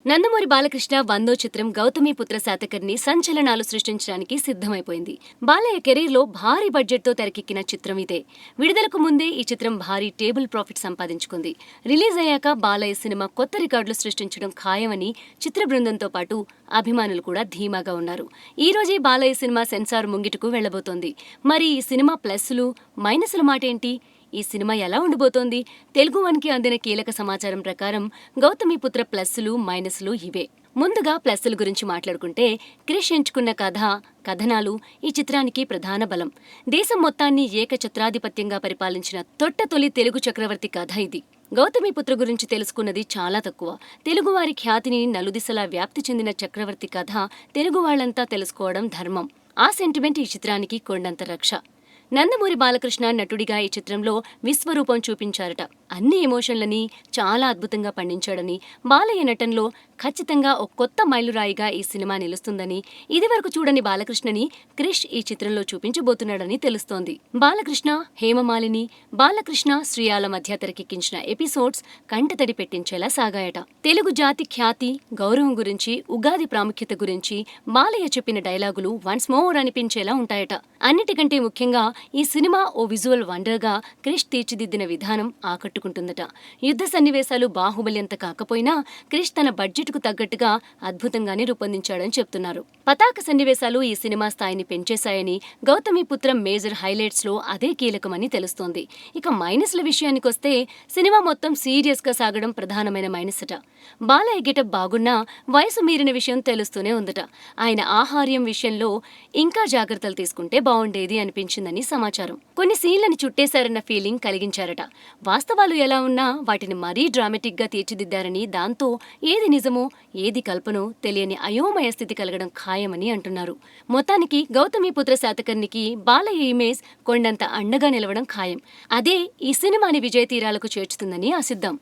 నందమూరి బాలకృష్ణ 100వ చిత్రం గౌతమిపుత్ర శాతకర్ణి సంచలనాలు సృష్టించడానికి సిద్ధమైపోయింది. బాలయ్య కెరీర్లో భారీ బడ్జెట్తో తెరకెక్కిన చిత్రం ఇదే. విడుదలకు ముందే ఈ చిత్రం భారీ టేబుల్ ప్రాఫిట్ సంపాదించుకుంది. రిలీజ్ అయ్యాక బాలయ్య సినిమా కొత్త రికార్డులు సృష్టించడం ఖాయమని చిత్ర బృందంతో పాటు అభిమానులు కూడా ధీమాగా ఉన్నారు. ఈ రోజే బాలయ్య సినిమా సెన్సార్ ముంగిటకు వెళ్లబోతోంది. మరి ఈ సినిమా ప్లస్లు, మైనస్ల మాటేంటి? ఈ సినిమా ఎలా ఉండబోతోంది? తెలుగు వన్కి అందిన కీలక సమాచారం ప్రకారం గౌతమిపుత్ర ప్లస్లు, మైనస్లు ఇవే. ముందుగా ప్లస్ల గురించి మాట్లాడుకుంటే, క్రిష్ ఎంచుకున్న కథనాలు ఈ చిత్రానికి ప్రధాన బలం. దేశం మొత్తాన్ని ఏకఛత్రాధిపత్యంగా పరిపాలించిన తొలి తెలుగు చక్రవర్తి కథ ఇది. గౌతమిపుత్ర గురించి తెలుసుకున్నది చాలా తక్కువ. తెలుగువారి ఖ్యాతిని నలుదిశలా వ్యాప్తి చెందిన చక్రవర్తి కథ తెలుగు వాళ్లంతా తెలుసుకోవడం ధర్మం. ఆ సెంటిమెంట్ ఈ చిత్రానికి కొండంత రక్ష. నందమూరి బాలకృష్ణ నటుడిగా ఈ చిత్రంలో విశ్వరూపం చూపించారట. అన్ని ఎమోషన్లని చాలా అద్భుతంగా పండించాడని, బాలయ్య నటనలో ఖచ్చితంగా ఒక కొత్త మైలురాయిగా ఈ సినిమా నిలుస్తుందని, ఇదివరకు చూడని బాలకృష్ణని క్రిష్ ఈ చిత్రంలో చూపించబోతున్నాడని తెలుస్తోంది. బాలకృష్ణ, హేమమాలిని, బాలకృష్ణ, శ్రియాల మధ్య తెరకెక్కించిన ఎపిసోడ్స్ కంటతడి పెట్టించేలా సాగాయట. తెలుగు జాతి ఖ్యాతి, గౌరవం గురించి, ఉగాది ప్రాముఖ్యత గురించి బాలయ్య చెప్పిన డైలాగులు వన్స్ మోర్ అనిపించేలా ఉంటాయట. అన్నిటికంటే ముఖ్యంగా ఈ సినిమా ఓ విజువల్ వండర్గా క్రిష్ తీర్చిదిద్దిన విధానం ఆకట్టుకుంటుందట. యుద్ధ సన్నివేశాలు బాహుబలి అంత కాకపోయినా క్రిష్ తన బడ్జెట్కు తగ్గట్టుగా అద్భుతంగానే రూపొందించాడని చెప్తున్నారు. పతాక సన్నివేశాలు ఈ సినిమా స్థాయిని పెంచేశాయని, గౌతమిపుత్రం మేజర్ హైలైట్స్ లో అదే కీలకమని తెలుస్తోంది. ఇక మైనస్ల విషయానికొస్తే, సినిమా మొత్తం సీరియస్ గా సాగడం ప్రధానమైన మైనస్ అట. బాలయ్య గెటప్ బాగున్నా వయసు మీరిన విషయం తెలుస్తూనే ఉందట. ఆయన ఆహార్యం విషయంలో ఇంకా జాగ్రత్తలు తీసుకుంటే బాగుండేది అనిపించిందని సమాచారం. కొన్ని సీన్లని చుట్టేశారన్న ఫీలింగ్ కలిగించారట. వాస్తవాలు ఎలా ఉన్నా వాటిని మరీ డ్రామాటిక్ గా తీర్చిదిద్దారని, దాంతో ఏది నిజమో ఏది కల్పనో తెలియని అయోమయ స్థితి కలగడం ఖాయమని అంటున్నారు. మొత్తానికి గౌతమిపుత్ర శాతకర్ణికి బాలయ్య ఇమేజ్ కొండంత అండగా నిలవడం ఖాయం. అదే ఈ సినిమాని విజయ తీరాలకు చేర్చుతుందని ఆశిద్దాం.